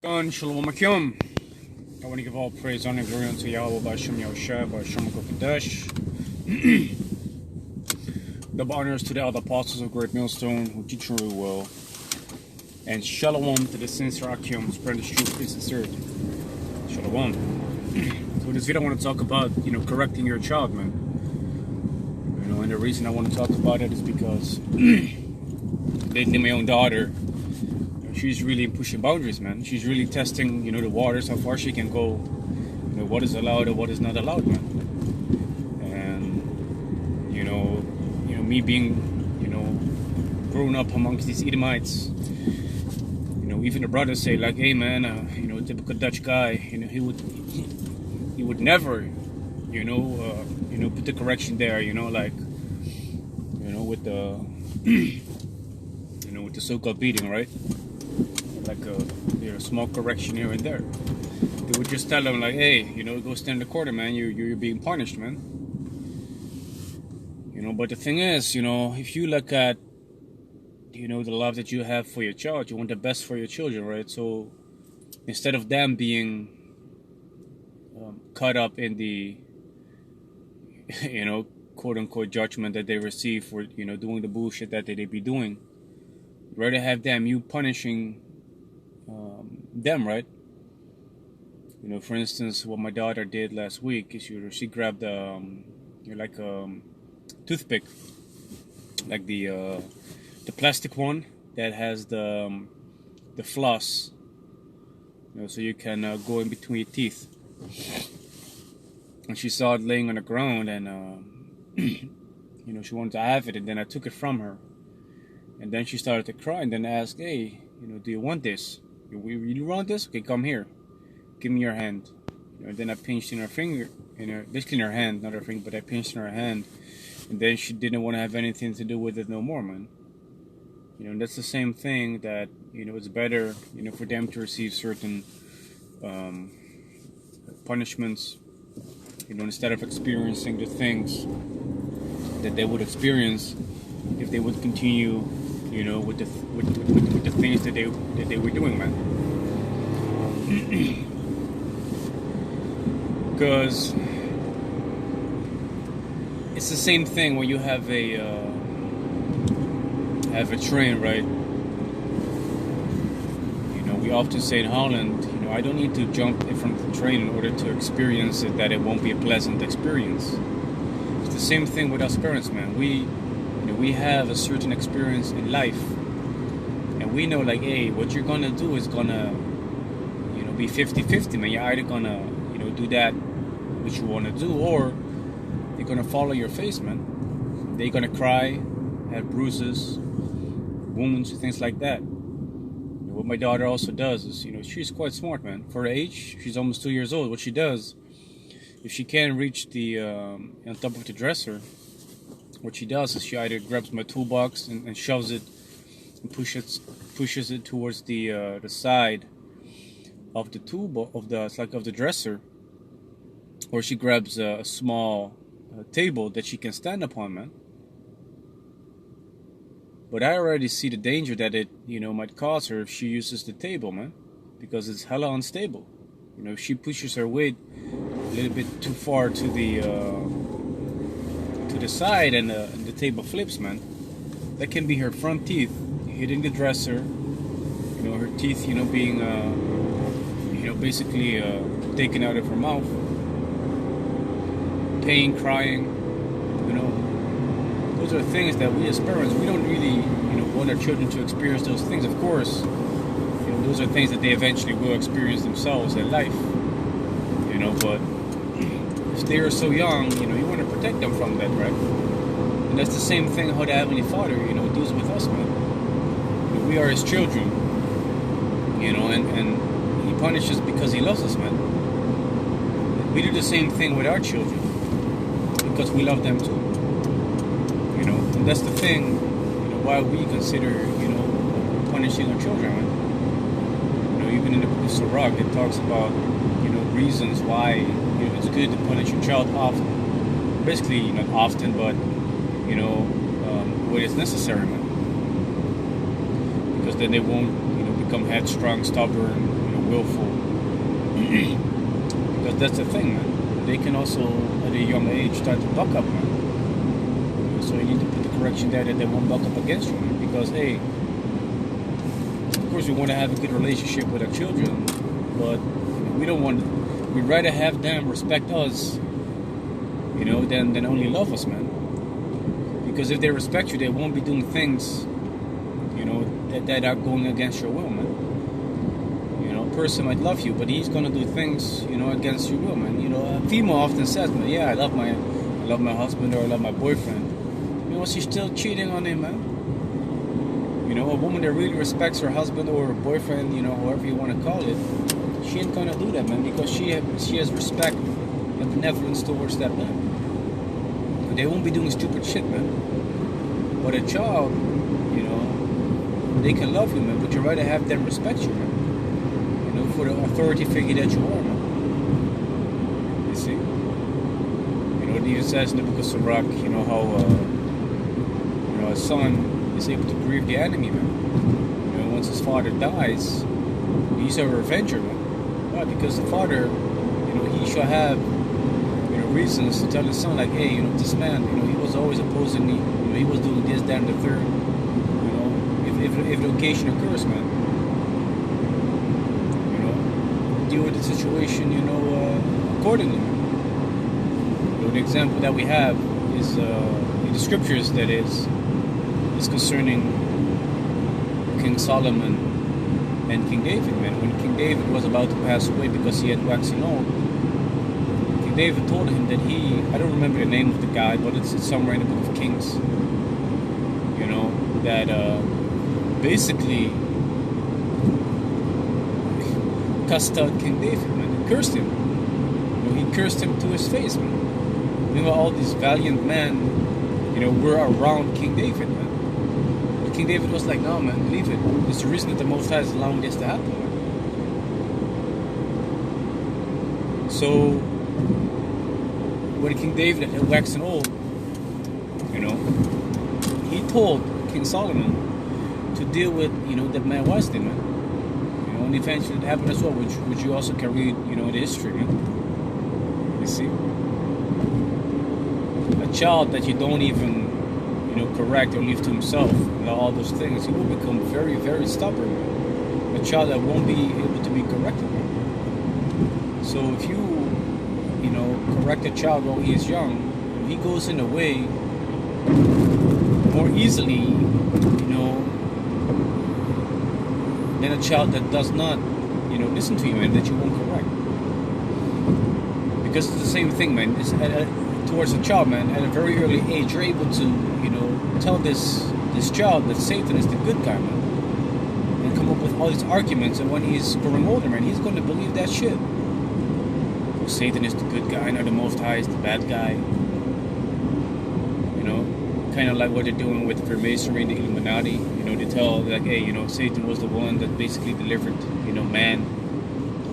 Shalom Akim. I want to give all praise, honor, and glory unto Yahweh Ba'ashem Yahushua, Ba'ashem Kodesh. Double honors to the other apostles of Great Millstone who teach true will. And Shalom to the sincere Akim, spread the truth in sincerity. Shalom. So in this video I want to talk about, correcting your child, man. And the reason I want to talk about it is because lately my own daughter, she's really pushing boundaries, man. She's really testing, the waters, how far she can go, what is allowed and what is not allowed, man. And, me being, grown up amongst these Edomites, even the brothers say, like, hey, man, typical Dutch guy, he would never, put the correction there, with the, with the so-called beating, right? Like a small correction here and there. They would just tell them, like, hey, go stand in the corner, man. You're being punished, man. But the thing is, if you look at, the love that you have for your child, you want the best for your children, right? So instead of them being caught up in the, quote unquote judgment that they receive for, doing the bullshit that they be doing, rather have you punishing them, right? For instance, what my daughter did last week is she grabbed toothpick, like the plastic one that has the floss, so you can go in between your teeth. And she saw it laying on the ground, and she wanted to have it, and then I took it from her. And then she started to cry, and then I asked, hey, do you want this? You really want this? Okay, come here. Give me your hand. And then I pinched in her finger, basically in her hand, not her finger, but I pinched in her hand. And then she didn't want to have anything to do with it no more, man. And that's the same thing that, it's better, for them to receive certain punishments, instead of experiencing the things that they would experience if they would continue, with the things that they were doing, man. Because it's the same thing when you have a train, right? We often say in Holland, I don't need to jump in front of the train in order to experience it, that it won't be a pleasant experience. It's the same thing with us parents, man. We have a certain experience in life, and we know, like, hey, what you're gonna do is gonna, be 50-50, man. You're either gonna, do that which you wanna do, or you're gonna follow your face, man. They're gonna cry, have bruises, wounds, things like that. What my daughter also does is, she's quite smart, man. For her age, she's almost 2 years old. What she does, if she can't reach the on top of the dresser, what she does is she either grabs my toolbox and shoves it and pushes it towards the side of the of the dresser, or she grabs a small table that she can stand upon, man. But I already see the danger that it, might cause her if she uses the table, man, because it's hella unstable. If she pushes her weight a little bit too far to the side and the table flips, man, that can be her front teeth hitting the dresser. Her teeth, being, basically taken out of her mouth, pain, crying. Those are things that we as parents, we don't really, want our children to experience those things. Of course, those are things that they eventually will experience themselves in life. But if they are so young, you want to protect them from that, right? And that's the same thing how the Heavenly Father, deals with us, man. We are His children, and He punishes because He loves us, man. We do the same thing with our children because we love them too. And that's the thing, why we consider, punishing our children, right? Even in the book of Sirach, it talks about, reasons why, it's good to punish your child often. Basically, not often, but, when it's necessary, man. Because then they won't, become headstrong, stubborn, willful. Because that's the thing, man. They can also, at a young age, start to buck up, man. So you need to put the correction there that they won't buck up against you, man. Because, hey, of course we want to have a good relationship with our children, but we don't want, we'd rather have them respect us, than only love us, man. Because if they respect you, they won't be doing things, that are going against your will, man. A person might love you, but he's gonna do things, against your will, man. A female often says, man, yeah, I love my husband or I love my boyfriend. She's still cheating on him, man. A woman that really respects her husband or her boyfriend, however you want to call it, she ain't gonna do that, man, because she has respect and benevolence towards that man. They won't be doing stupid shit, man. But a child, they can love you, man, but you'd rather have them respect you, man. For the authority figure that you are, man. You see? It even says in the book of Sirach, how, a son is able to grieve the enemy, man. Once his father dies, he's a revenger, man. Why? Because the father, he shall have, reasons to tell his son, like, hey, this man, he was always opposing me, he was doing this, that, and the third. If the occasion occurs, man, deal with the situation, accordingly. The example that we have is in the scriptures, that is concerning King Solomon and King David, man. When King David was about to pass away because he had waxing old, King David told him that I don't remember the name of the guy, but it's somewhere in the book of Kings, that basically cussed out King David, man. He cursed him. He cursed him to his face, man. All these valiant men, were around King David, man. But King David was like, no, man, leave it. It's the reason that the Most High is allowing this to happen, man. So, when King David had waxed old, he told King Solomon to deal with, that man wisely, man. And eventually it happened as well, which you also can read, in the history, you see? A child that you don't even, correct or leave to himself, all those things, he will become very, very stubborn, man. A child that won't be able to be corrected, man. So if you, correct a child while he is young, he goes in a way more easily, than a child that does not, listen to you and that you won't correct. Because it's the same thing, man. It's towards a child, man, at a very early age, you're able to, tell this child that Satan is the good guy, man, and come up with all these arguments. And when he's growing older, man, he's going to believe that shit. Satan is the good guy, the Most High is the bad guy. Kind of like what they're doing with Freemasonry and the Illuminati. They tell, like, hey, Satan was the one that basically delivered, man.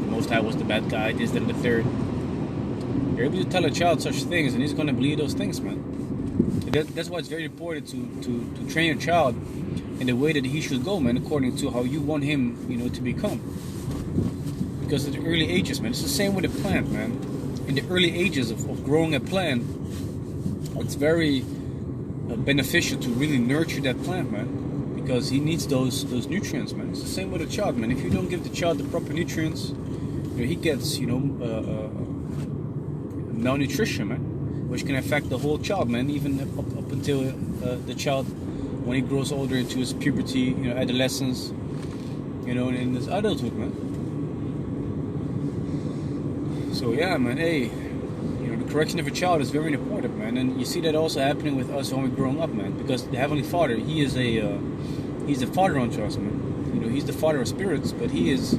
The Most High was the bad guy, this, then the third. You're able to tell a child such things, and he's going to believe those things, man. That's why it's very important to train a child in the way that he should go, man, according to how you want him, to become. Because at the early ages, man, it's the same with a plant, man. In the early ages of growing a plant, it's very beneficial to really nurture that plant, man, because he needs those nutrients, man. It's the same with a child, man. If you don't give the child the proper nutrients, he gets, malnutrition, man, which can affect the whole child, man, even up until the child, when he grows older into his puberty, adolescence, and in his adulthood, man. So yeah, man, hey, the correction of a child is very important, man, and you see that also happening with us when we're growing up, man, because the Heavenly Father, he's a father unto us, man. He's the Father of spirits, but he is,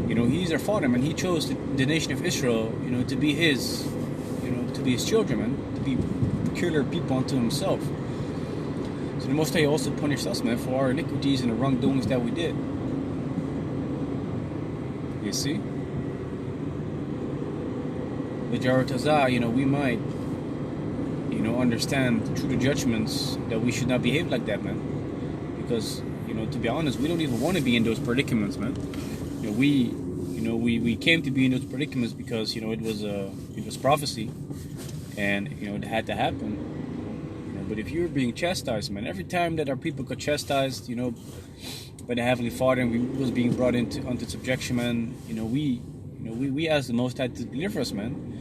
he's our Father, man. He chose the nation of Israel, to be his, to be his children, man, to be peculiar people unto himself. So the Most High also punished us, man, for our iniquities and the wrongdoings that we did. You see? The Jaratazah, we might, understand through the judgments that we should not behave like that, man. Because, to be honest, we don't even want to be in those predicaments, man. We we came to be in those predicaments because it was prophecy, and it had to happen. But if you're being chastised, man, every time that our people got chastised, by the Heavenly Father, and we was being brought onto subjection, man, we asked the Most High to deliver us, man.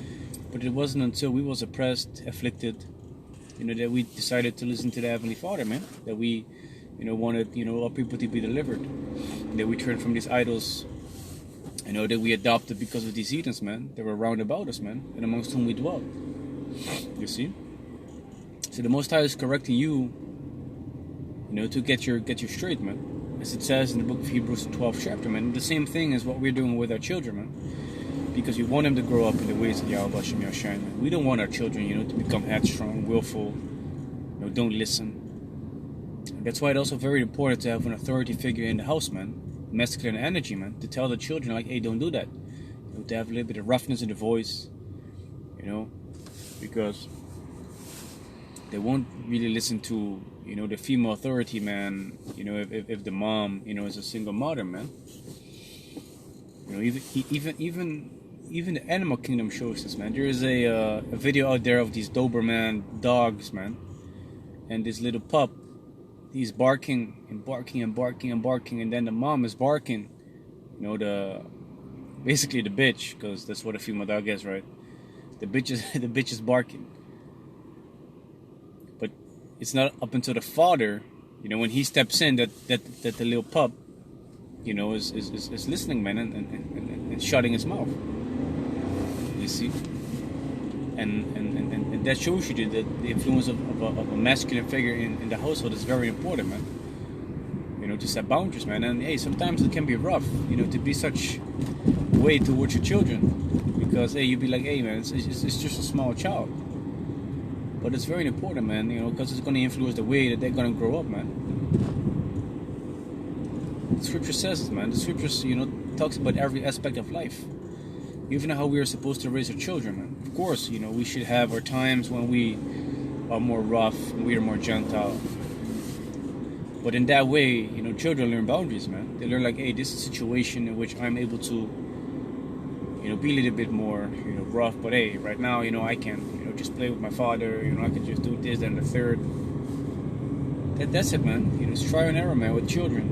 But it wasn't until we was oppressed, afflicted, that we decided to listen to the Heavenly Father, man. That we, wanted, our people to be delivered. That we turned from these idols, that we adopted because of these heathens, man. That were round about us, man, and amongst whom we dwelt. You see? So the Most High is correcting you, to get your straight, man. As it says in the book of Hebrews, 12th chapter, man. The same thing is what we're doing with our children, man. Because we want them to grow up in the ways of Yahweh Shem Yahshai, man. We don't want our children, to become headstrong, willful, don't listen. And that's why it's also very important to have an authority figure in the house, man. Masculine energy, man. To tell the children, like, hey, don't do that. To have a little bit of roughness in the voice, because they won't really listen to, the female authority, man, if the mom, is a single mother, man. Even the animal kingdom shows this, man. There is a video out there of these Doberman dogs, man. And this little pup, he's barking and barking and barking and barking, and then the mom is barking, basically the bitch, because that's what a female dog is, right? The bitch is barking. But it's not up until the father, when he steps in, that the little pup, is listening, man, and shutting his mouth. You see, and that shows you that the influence of a masculine figure in the household is very important, man. To set boundaries, man. And hey, sometimes it can be rough, to be such way towards your children, because hey, you'd be like, hey, man, it's just a small child. But it's very important, man, because it's going to influence the way that they're going to grow up, man. The scripture says it, man. The scriptures, talks about every aspect of life. Even how we are supposed to raise our children, man. Of course, we should have our times when we are more rough and we are more gentle. But in that way, children learn boundaries, man. They learn like, hey, this is a situation in which I'm able to, be a little bit more, rough. But hey, right now, I can, just play with my father. I can just do this and the third. That's it, man. It's trial and error, man, with children.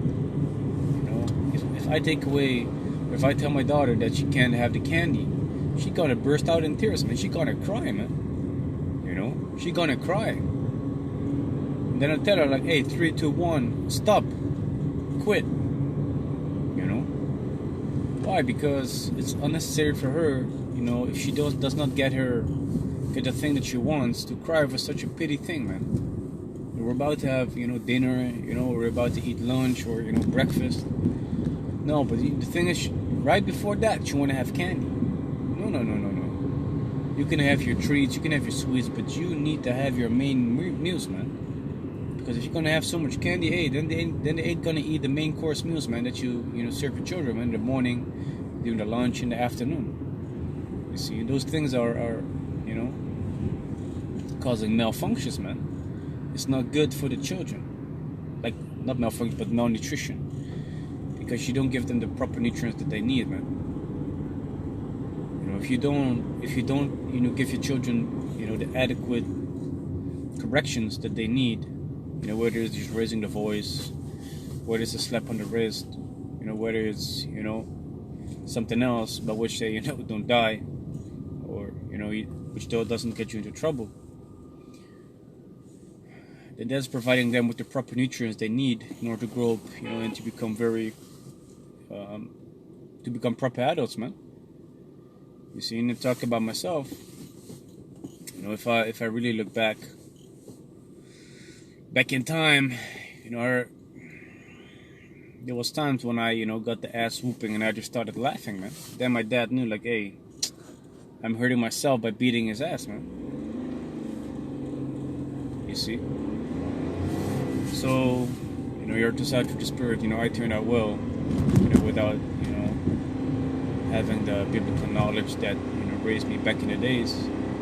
If I take away, if I tell my daughter that she can't have the candy, she gonna burst out in tears, man. She gonna cry, man. She gonna cry. And then I tell her like, hey, 3, 2, 1, stop, quit. Why? Because it's unnecessary for her, if she does not get the thing that she wants, to cry over such a petty thing, man. We're about to have, dinner, we're about to eat lunch or, breakfast. No, but the thing is, right before that, you want to have candy. No. You can have your treats, you can have your sweets, but you need to have your main meals, man. Because if you're gonna have so much candy, hey, then they ain't gonna eat the main course meals, man, that you serve your children, man, in the morning, during the lunch, in the afternoon. You see, those things are causing malfunctions, man. It's not good for the children. Like, not malfunction, but malnutrition. Because you don't give them the proper nutrients that they need, man. If you don't, give your children, the adequate corrections that they need, whether it's just raising the voice, whether it's a slap on the wrist, whether it's, something else by which they, don't die, or, which still doesn't get you into trouble. Then that's providing them with the proper nutrients they need in order to grow up, and to become to become proper adults, man. You see, and to talk about myself, if I really look back in time, there was times when I, got the ass whooping and I just started laughing, man. Then my dad knew, like, hey, I'm hurting myself by beating his ass, man. You see? So, you're to side for the spirit, I turned out well, without, having the biblical knowledge that, raised me back in the days.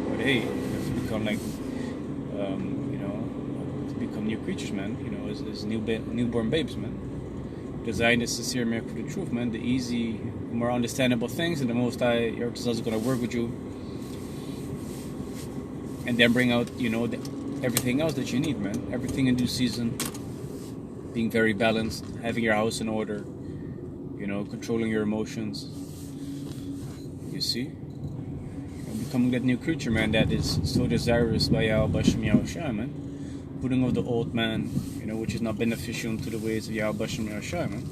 But hey, I've become like, to become new creatures, man, as newborn babes, man. Design the sincere man for the truth, man. The easy, more understandable things, and the most your is going to work with you, and then bring out, everything else that you need, man. Everything in due season. Being very balanced, having your house in order, controlling your emotions. You see, becoming that new creature, man. That is so desirous by Yahweh Shem Yahushua, man. Putting off the old man, which is not beneficial to the ways of Yahweh Shem Yahushua, man.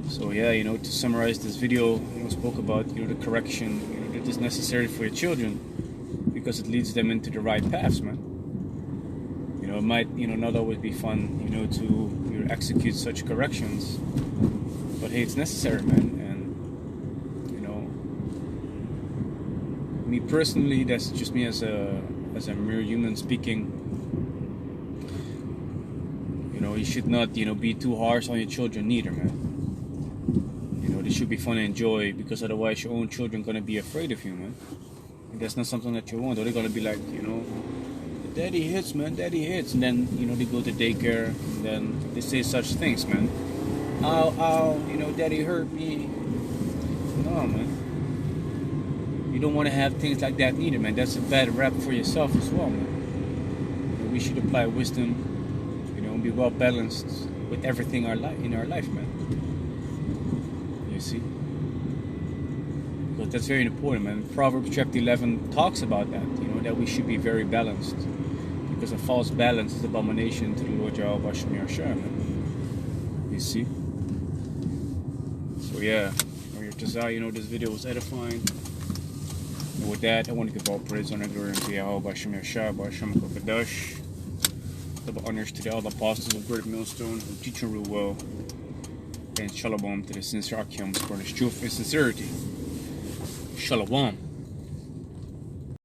So yeah, to summarize this video, spoke about the correction that is necessary for your children, because it leads them into the right paths, man. It might not always be fun, to execute such corrections, but hey, it's necessary, man. And me personally, that's just me as a mere human speaking. You should not be too harsh on your children neither, man. They should be fun and enjoy, because otherwise your own children are gonna be afraid of you, man. And that's not something that you want. Or they're gonna be like, daddy hits, man, daddy hits. And then, they go to daycare, and then they say such things, man. Ow, daddy hurt me. No, man. You don't want to have things like that neither, man. That's a bad rap for yourself as well, man. We should apply wisdom, and be well balanced with everything in our life, man. You see? Because that's very important, man. Proverbs chapter 11 talks about that, that we should be very balanced. Because a false balance is abomination to the Lord Yahweh Shem Yahushua, man. You see? So yeah, this video was edifying. And with that, I want to give all praise, honor, glory unto Yahweh Shem Yahushua, B'Hashem HaKadosh. Double honors to all the apostles of Great Millstone who teach and rule well. And shalom to the sincere Akim, for his truth and sincerity. Shalom.